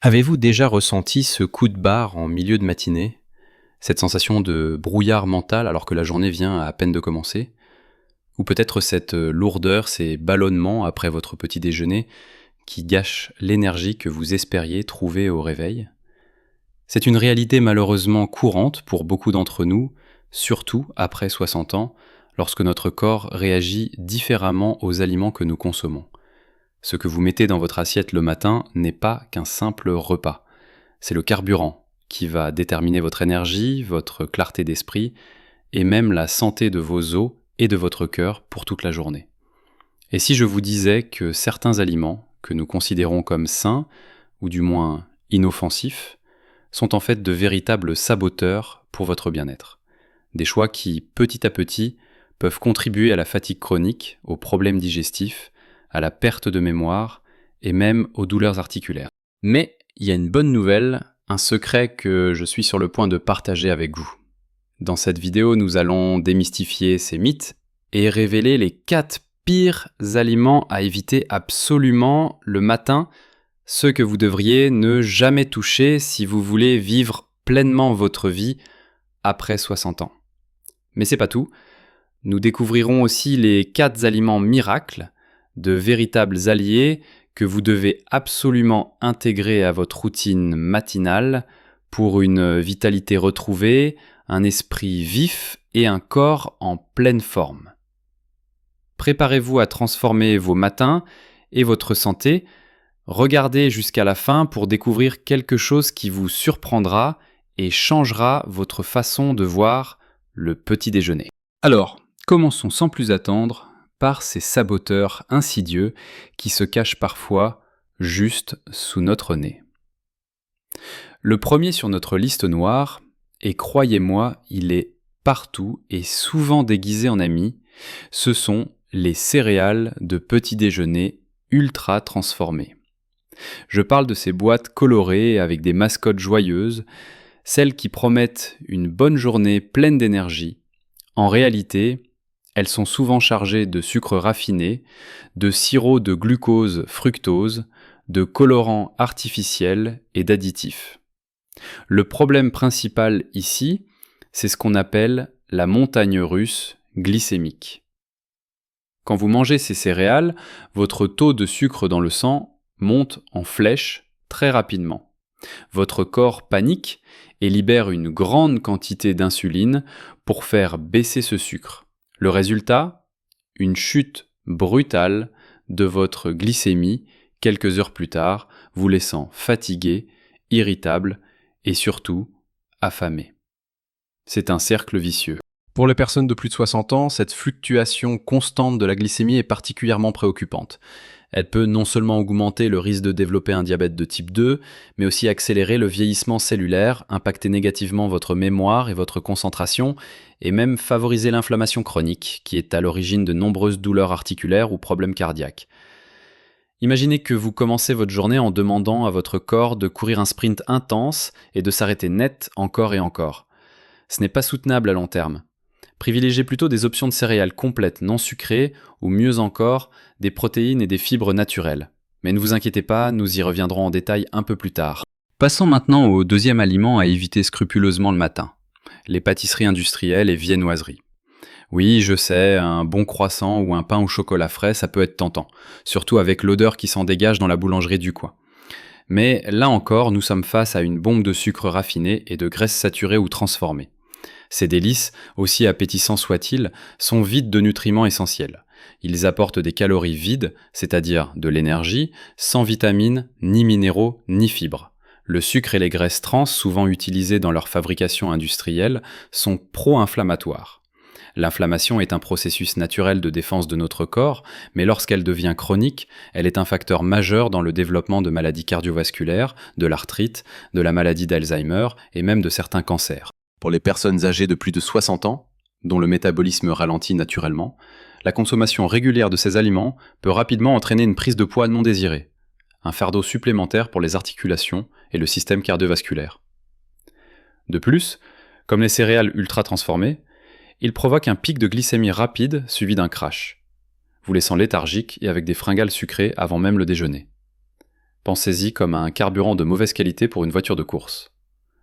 Avez-vous déjà ressenti ce coup de barre en milieu de matinée? Cette sensation de brouillard mental alors que la journée vient à peine de commencer? Ou peut-être cette lourdeur, ces ballonnements après votre petit déjeuner qui gâchent l'énergie que vous espériez trouver au réveil? C'est une réalité malheureusement courante pour beaucoup d'entre nous, surtout après 60 ans, lorsque notre corps réagit différemment aux aliments que nous consommons. Ce que vous mettez dans votre assiette le matin n'est pas qu'un simple repas. C'est le carburant qui va déterminer votre énergie, votre clarté d'esprit et même la santé de vos os et de votre cœur pour toute la journée. Et si je vous disais que certains aliments que nous considérons comme sains, ou du moins inoffensifs, sont en fait de véritables saboteurs pour votre bien-être. Des choix qui, petit à petit, peuvent contribuer à la fatigue chronique, aux problèmes digestifs, à la perte de mémoire et même aux douleurs articulaires. Mais il y a une bonne nouvelle, un secret que je suis sur le point de partager avec vous. Dans cette vidéo, nous allons démystifier ces mythes et révéler les 4 pires aliments à éviter absolument le matin, ceux que vous devriez ne jamais toucher si vous voulez vivre pleinement votre vie après 60 ans. Mais c'est pas tout. Nous découvrirons aussi les 4 aliments miracles, de véritables alliés que vous devez absolument intégrer à votre routine matinale pour une vitalité retrouvée, un esprit vif et un corps en pleine forme. Préparez-vous à transformer vos matins et votre santé. Regardez jusqu'à la fin pour découvrir quelque chose qui vous surprendra et changera votre façon de voir le petit déjeuner. Alors, commençons sans plus attendre par ces saboteurs insidieux qui se cachent parfois juste sous notre nez. Le premier sur notre liste noire, et croyez-moi, il est partout et souvent déguisé en ami, ce sont les céréales de petit déjeuner ultra transformées. Je parle de ces boîtes colorées avec des mascottes joyeuses, celles qui promettent une bonne journée pleine d'énergie. En réalité, elles sont souvent chargées de sucre raffiné, de sirop de glucose fructose, de colorants artificiels et d'additifs. Le problème principal ici, c'est ce qu'on appelle la montagne russe glycémique. Quand vous mangez ces céréales, votre taux de sucre dans le sang monte en flèche très rapidement. Votre corps panique et libère une grande quantité d'insuline pour faire baisser ce sucre. Le résultat ? Une chute brutale de votre glycémie quelques heures plus tard, vous laissant fatigué, irritable et surtout affamé. C'est un cercle vicieux. Pour les personnes de plus de 60 ans, cette fluctuation constante de la glycémie est particulièrement préoccupante. Elle peut non seulement augmenter le risque de développer un diabète de type 2, mais aussi accélérer le vieillissement cellulaire, impacter négativement votre mémoire et votre concentration, et même favoriser l'inflammation chronique, qui est à l'origine de nombreuses douleurs articulaires ou problèmes cardiaques. Imaginez que vous commencez votre journée en demandant à votre corps de courir un sprint intense et de s'arrêter net encore et encore. Ce n'est pas soutenable à long terme. Privilégiez plutôt des options de céréales complètes non sucrées ou mieux encore, des protéines et des fibres naturelles. Mais ne vous inquiétez pas, nous y reviendrons en détail un peu plus tard. Passons maintenant au deuxième aliment à éviter scrupuleusement le matin, les pâtisseries industrielles et viennoiseries. Oui, je sais, un bon croissant ou un pain au chocolat frais, ça peut être tentant, surtout avec l'odeur qui s'en dégage dans la boulangerie du coin. Mais là encore, nous sommes face à une bombe de sucre raffiné et de graisses saturées ou transformées. Ces délices, aussi appétissants soient-ils, sont vides de nutriments essentiels. Ils apportent des calories vides, c'est-à-dire de l'énergie, sans vitamines, ni minéraux, ni fibres. Le sucre et les graisses trans, souvent utilisées dans leur fabrication industrielle, sont pro-inflammatoires. L'inflammation est un processus naturel de défense de notre corps, mais lorsqu'elle devient chronique, elle est un facteur majeur dans le développement de maladies cardiovasculaires, de l'arthrite, de la maladie d'Alzheimer et même de certains cancers. Pour les personnes âgées de plus de 60 ans, dont le métabolisme ralentit naturellement, la consommation régulière de ces aliments peut rapidement entraîner une prise de poids non désirée, un fardeau supplémentaire pour les articulations et le système cardiovasculaire. De plus, comme les céréales ultra transformées, ils provoquent un pic de glycémie rapide suivi d'un crash, vous laissant léthargique et avec des fringales sucrées avant même le déjeuner. Pensez-y comme à un carburant de mauvaise qualité pour une voiture de course.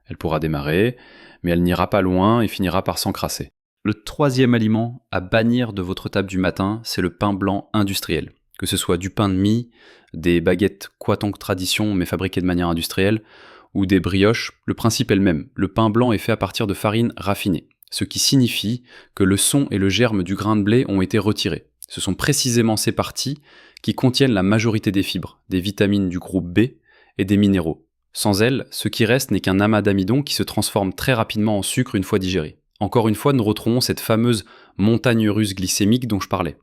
Elle pourra démarrer, mais elle n'ira pas loin et finira par s'encrasser. Le troisième aliment à bannir de votre table du matin, c'est le pain blanc industriel. Que ce soit du pain de mie, des baguettes Kwatonk tradition mais fabriquées de manière industrielle, ou des brioches, le principe est le même. Le pain blanc est fait à partir de farine raffinée, ce qui signifie que le son et le germe du grain de blé ont été retirés. Ce sont précisément ces parties qui contiennent la majorité des fibres, des vitamines du groupe B et des minéraux. Sans elles, ce qui reste n'est qu'un amas d'amidon qui se transforme très rapidement en sucre une fois digéré. Encore une fois, nous retrouvons cette fameuse montagne russe glycémique dont je parlais.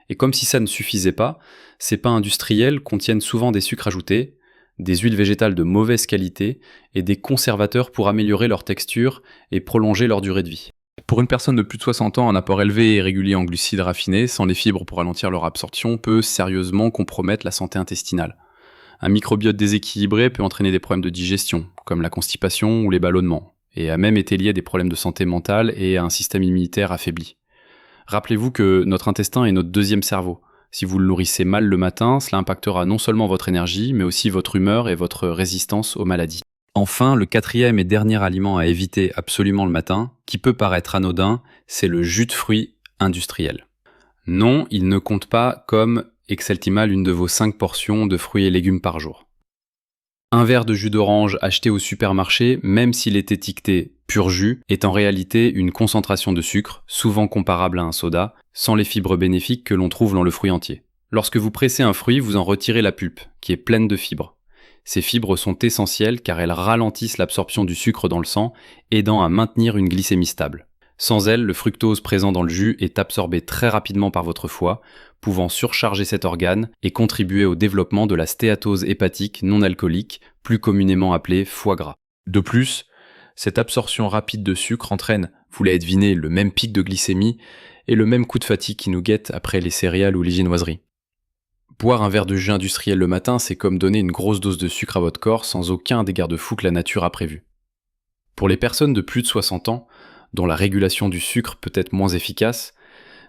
Et comme si ça ne suffisait pas, ces pains industriels contiennent souvent des sucres ajoutés, des huiles végétales de mauvaise qualité et des conservateurs pour améliorer leur texture et prolonger leur durée de vie. Pour une personne de plus de 60 ans, un apport élevé et régulier en glucides raffinés, sans les fibres pour ralentir leur absorption, peut sérieusement compromettre la santé intestinale. Un microbiote déséquilibré peut entraîner des problèmes de digestion, comme la constipation ou les ballonnements, et a même été lié à des problèmes de santé mentale et à un système immunitaire affaibli. Rappelez-vous que notre intestin est notre deuxième cerveau. Si vous le nourrissez mal le matin, cela impactera non seulement votre énergie, mais aussi votre humeur et votre résistance aux maladies. Enfin, le quatrième et dernier aliment à éviter absolument le matin, qui peut paraître anodin, c'est le jus de fruits industriel. Non, il ne compte pas comme Exceltimal une de vos 5 portions de fruits et légumes par jour. Un verre de jus d'orange acheté au supermarché, même s'il est étiqueté pur jus, est en réalité une concentration de sucre, souvent comparable à un soda, sans les fibres bénéfiques que l'on trouve dans le fruit entier. Lorsque vous pressez un fruit, vous en retirez la pulpe, qui est pleine de fibres. Ces fibres sont essentielles car elles ralentissent l'absorption du sucre dans le sang, aidant à maintenir une glycémie stable. Sans elles, le fructose présent dans le jus est absorbé très rapidement par votre foie, pouvant surcharger cet organe et contribuer au développement de la stéatose hépatique non alcoolique, plus communément appelée foie gras. De plus, cette absorption rapide de sucre entraîne, vous l'avez deviné, le même pic de glycémie et le même coup de fatigue qui nous guette après les céréales ou les viennoiseries. Boire un verre de jus industriel le matin, c'est comme donner une grosse dose de sucre à votre corps sans aucun des garde-fous que la nature a prévus. Pour les personnes de plus de 60 ans, dont la régulation du sucre peut être moins efficace,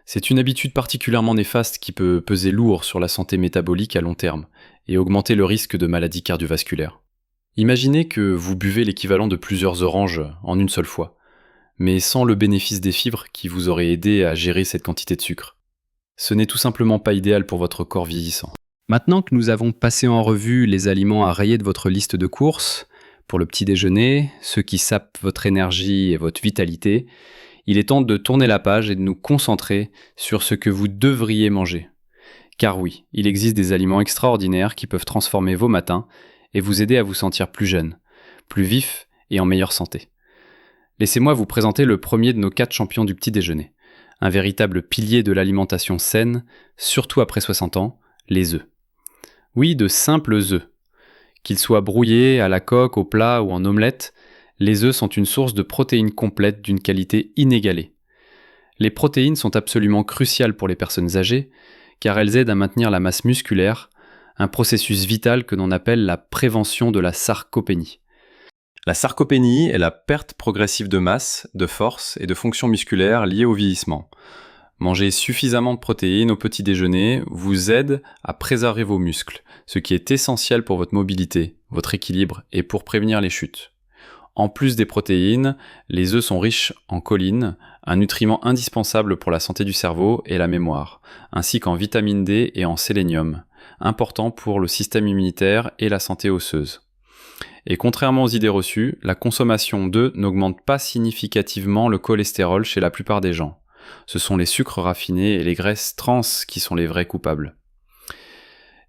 c'est une habitude particulièrement néfaste qui peut peser lourd sur la santé métabolique à long terme et augmenter le risque de maladies cardiovasculaires. Imaginez que vous buvez l'équivalent de plusieurs oranges en une seule fois, mais sans le bénéfice des fibres qui vous auraient aidé à gérer cette quantité de sucre. Ce n'est tout simplement pas idéal pour votre corps vieillissant. Maintenant que nous avons passé en revue les aliments à rayer de votre liste de courses, pour le petit déjeuner, ceux qui sapent votre énergie et votre vitalité, il est temps de tourner la page et de nous concentrer sur ce que vous devriez manger. Car oui, il existe des aliments extraordinaires qui peuvent transformer vos matins et vous aider à vous sentir plus jeune, plus vif et en meilleure santé. Laissez-moi vous présenter le premier de nos 4 champions du petit déjeuner. Un véritable pilier de l'alimentation saine, surtout après 60 ans, les œufs. Oui, de simples œufs. Qu'ils soient brouillés, à la coque, au plat ou en omelette, les œufs sont une source de protéines complètes d'une qualité inégalée. Les protéines sont absolument cruciales pour les personnes âgées, car elles aident à maintenir la masse musculaire, un processus vital que l'on appelle la prévention de la sarcopénie. La sarcopénie est la perte progressive de masse, de force et de fonction musculaire liée au vieillissement. Manger suffisamment de protéines au petit déjeuner vous aide à préserver vos muscles, ce qui est essentiel pour votre mobilité, votre équilibre et pour prévenir les chutes. En plus des protéines, les œufs sont riches en choline, un nutriment indispensable pour la santé du cerveau et la mémoire, ainsi qu'en vitamine D et en sélénium, important pour le système immunitaire et la santé osseuse. Et contrairement aux idées reçues, la consommation d'œufs n'augmente pas significativement le cholestérol chez la plupart des gens. Ce sont les sucres raffinés et les graisses trans qui sont les vrais coupables.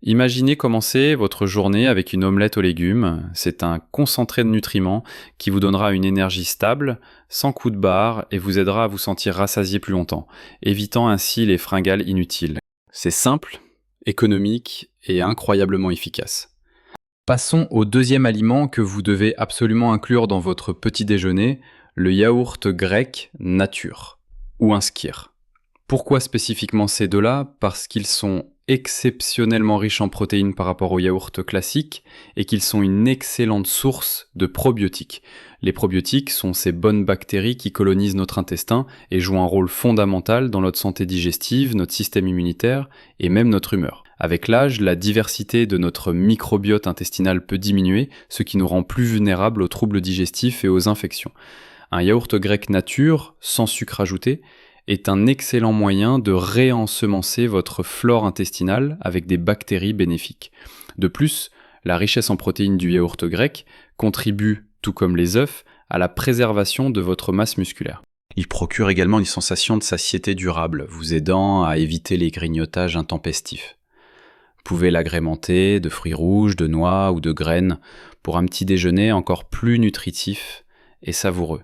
Imaginez commencer votre journée avec une omelette aux légumes. C'est un concentré de nutriments qui vous donnera une énergie stable, sans coup de barre et vous aidera à vous sentir rassasié plus longtemps, évitant ainsi les fringales inutiles. C'est simple, économique et incroyablement efficace. Passons au deuxième aliment que vous devez absolument inclure dans votre petit déjeuner, le yaourt grec nature, ou un skyr. Pourquoi spécifiquement ces deux-là ? Parce qu'ils sont exceptionnellement riches en protéines par rapport aux yaourts classiques et qu'ils sont une excellente source de probiotiques. Les probiotiques sont ces bonnes bactéries qui colonisent notre intestin et jouent un rôle fondamental dans notre santé digestive, notre système immunitaire et même notre humeur. Avec l'âge, la diversité de notre microbiote intestinal peut diminuer, ce qui nous rend plus vulnérables aux troubles digestifs et aux infections. Un yaourt grec nature, sans sucre ajouté, est un excellent moyen de réensemencer votre flore intestinale avec des bactéries bénéfiques. De plus, la richesse en protéines du yaourt grec contribue, tout comme les œufs, à la préservation de votre masse musculaire. Il procure également une sensation de satiété durable, vous aidant à éviter les grignotages intempestifs. Vous pouvez l'agrémenter de fruits rouges, de noix ou de graines pour un petit déjeuner encore plus nutritif et savoureux.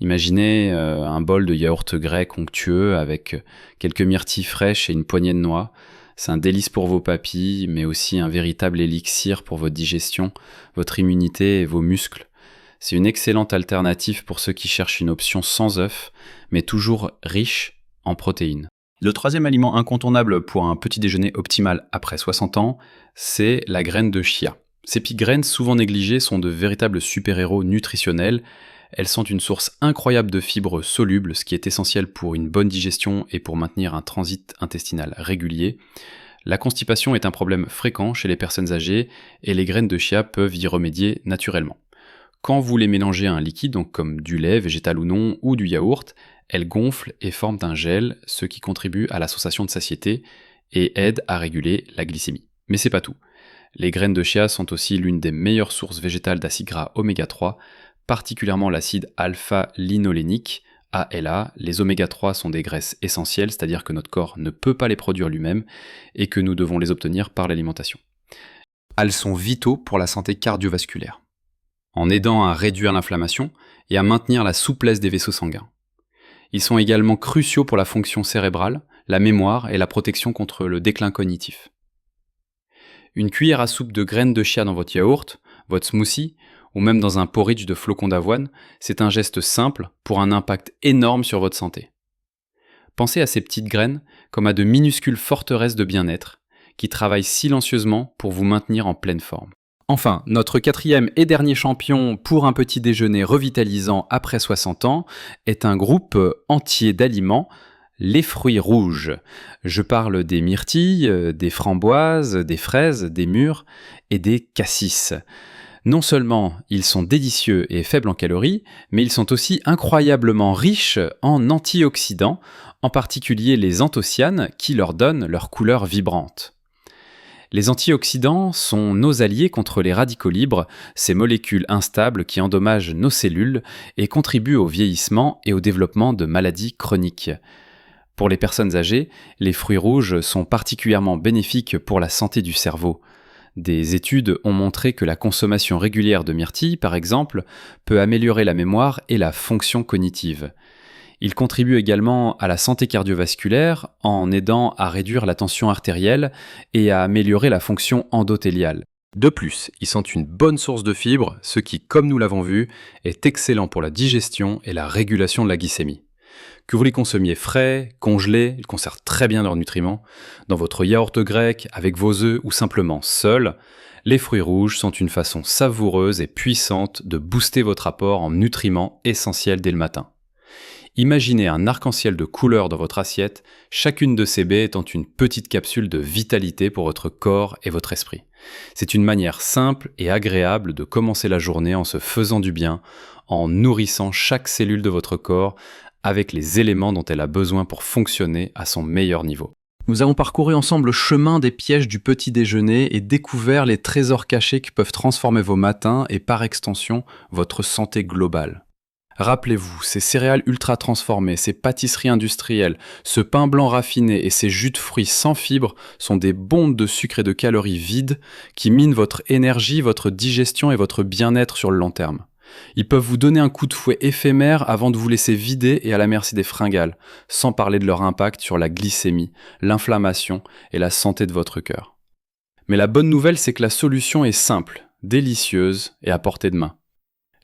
Imaginez un bol de yaourt grec onctueux avec quelques myrtilles fraîches et une poignée de noix. C'est un délice pour vos papilles, mais aussi un véritable élixir pour votre digestion, votre immunité et vos muscles. C'est une excellente alternative pour ceux qui cherchent une option sans œufs, mais toujours riche en protéines. Le troisième aliment incontournable pour un petit déjeuner optimal après 60 ans, c'est la graine de chia. Ces petites graines souvent négligées sont de véritables super-héros nutritionnels. Elles sont une source incroyable de fibres solubles, ce qui est essentiel pour une bonne digestion et pour maintenir un transit intestinal régulier. La constipation est un problème fréquent chez les personnes âgées et les graines de chia peuvent y remédier naturellement. Quand vous les mélangez à un liquide, donc comme du lait, végétal ou non, ou du yaourt, elles gonflent et forment un gel, ce qui contribue à la sensation de satiété et aide à réguler la glycémie. Mais c'est pas tout. Les graines de chia sont aussi l'une des meilleures sources végétales d'acides gras oméga 3, particulièrement l'acide alpha-linolénique, ALA. Les oméga 3 sont des graisses essentielles, c'est-à-dire que notre corps ne peut pas les produire lui-même et que nous devons les obtenir par l'alimentation. Elles sont vitaux pour la santé cardiovasculaire, en aidant à réduire l'inflammation et à maintenir la souplesse des vaisseaux sanguins. Ils sont également cruciaux pour la fonction cérébrale, la mémoire et la protection contre le déclin cognitif. Une cuillère à soupe de graines de chia dans votre yaourt, votre smoothie, ou même dans un porridge de flocons d'avoine, c'est un geste simple pour un impact énorme sur votre santé. Pensez à ces petites graines comme à de minuscules forteresses de bien-être qui travaillent silencieusement pour vous maintenir en pleine forme. Enfin, notre quatrième et dernier champion pour un petit déjeuner revitalisant après 60 ans est un groupe entier d'aliments, les fruits rouges. Je parle des myrtilles, des framboises, des fraises, des mûres et des cassis. Non seulement ils sont délicieux et faibles en calories, mais ils sont aussi incroyablement riches en antioxydants, en particulier les anthocyanes qui leur donnent leur couleur vibrante. Les antioxydants sont nos alliés contre les radicaux libres, ces molécules instables qui endommagent nos cellules et contribuent au vieillissement et au développement de maladies chroniques. Pour les personnes âgées, les fruits rouges sont particulièrement bénéfiques pour la santé du cerveau. Des études ont montré que la consommation régulière de myrtilles, par exemple, peut améliorer la mémoire et la fonction cognitive. Ils contribuent également à la santé cardiovasculaire en aidant à réduire la tension artérielle et à améliorer la fonction endothéliale. De plus, ils sont une bonne source de fibres, ce qui, comme nous l'avons vu, est excellent pour la digestion et la régulation de la glycémie. Que vous les consommiez frais, congelés, ils conservent très bien leurs nutriments. Dans votre yaourt grec, avec vos œufs ou simplement seuls, les fruits rouges sont une façon savoureuse et puissante de booster votre apport en nutriments essentiels dès le matin. Imaginez un arc-en-ciel de couleurs dans votre assiette, chacune de ces baies étant une petite capsule de vitalité pour votre corps et votre esprit. C'est une manière simple et agréable de commencer la journée en se faisant du bien, en nourrissant chaque cellule de votre corps avec les éléments dont elle a besoin pour fonctionner à son meilleur niveau. Nous avons parcouru ensemble le chemin des pièges du petit déjeuner et découvert les trésors cachés qui peuvent transformer vos matins et par extension votre santé globale. Rappelez-vous, ces céréales ultra transformées, ces pâtisseries industrielles, ce pain blanc raffiné et ces jus de fruits sans fibres sont des bombes de sucre et de calories vides qui minent votre énergie, votre digestion et votre bien-être sur le long terme. Ils peuvent vous donner un coup de fouet éphémère avant de vous laisser vider et à la merci des fringales, sans parler de leur impact sur la glycémie, l'inflammation et la santé de votre cœur. Mais la bonne nouvelle, c'est que la solution est simple, délicieuse et à portée de main.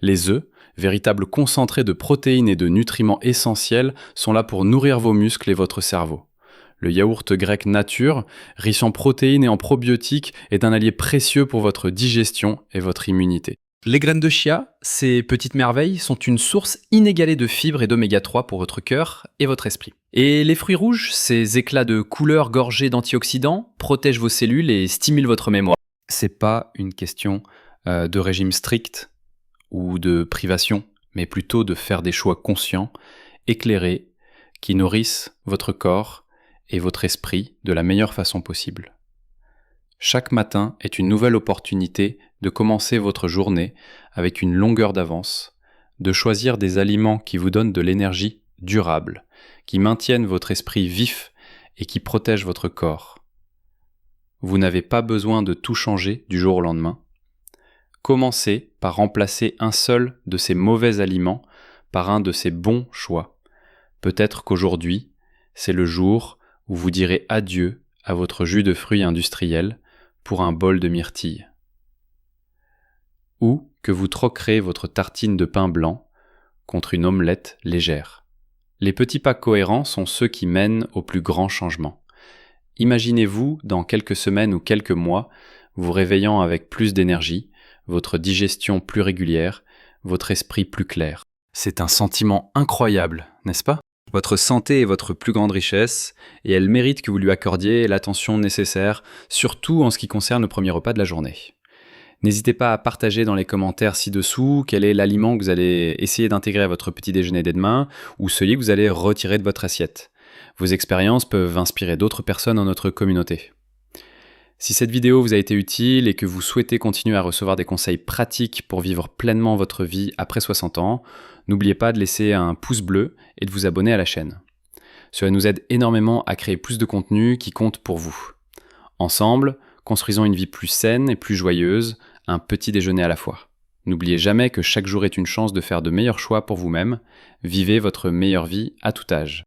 Les œufs, véritables concentrés de protéines et de nutriments essentiels, sont là pour nourrir vos muscles et votre cerveau. Le yaourt grec nature, riche en protéines et en probiotiques, est un allié précieux pour votre digestion et votre immunité. Les graines de chia, ces petites merveilles, sont une source inégalée de fibres et d'oméga 3 pour votre cœur et votre esprit. Et les fruits rouges, ces éclats de couleur gorgés d'antioxydants, protègent vos cellules et stimulent votre mémoire. C'est pas une question de régime strict ou de privation, mais plutôt de faire des choix conscients, éclairés, qui nourrissent votre corps et votre esprit de la meilleure façon possible. Chaque matin est une nouvelle opportunité de commencer votre journée avec une longueur d'avance, de choisir des aliments qui vous donnent de l'énergie durable, qui maintiennent votre esprit vif et qui protègent votre corps. Vous n'avez pas besoin de tout changer du jour au lendemain. Commencez par remplacer un seul de ces mauvais aliments par un de ces bons choix. Peut-être qu'aujourd'hui, c'est le jour où vous direz adieu à votre jus de fruits industriel pour un bol de myrtille. Ou que vous troquerez votre tartine de pain blanc contre une omelette légère. Les petits pas cohérents sont ceux qui mènent au plus grand changement. Imaginez-vous, dans quelques semaines ou quelques mois, vous réveillant avec plus d'énergie, votre digestion plus régulière, votre esprit plus clair. C'est un sentiment incroyable, n'est-ce pas ? Votre santé est votre plus grande richesse, et elle mérite que vous lui accordiez l'attention nécessaire, surtout en ce qui concerne le premier repas de la journée. N'hésitez pas à partager dans les commentaires ci-dessous quel est l'aliment que vous allez essayer d'intégrer à votre petit déjeuner dès demain, ou celui que vous allez retirer de votre assiette. Vos expériences peuvent inspirer d'autres personnes dans notre communauté. Si cette vidéo vous a été utile et que vous souhaitez continuer à recevoir des conseils pratiques pour vivre pleinement votre vie après 60 ans, n'oubliez pas de laisser un pouce bleu et de vous abonner à la chaîne. Cela nous aide énormément à créer plus de contenu qui compte pour vous. Ensemble, construisons une vie plus saine et plus joyeuse, un petit déjeuner à la fois. N'oubliez jamais que chaque jour est une chance de faire de meilleurs choix pour vous-même. Vivez votre meilleure vie à tout âge.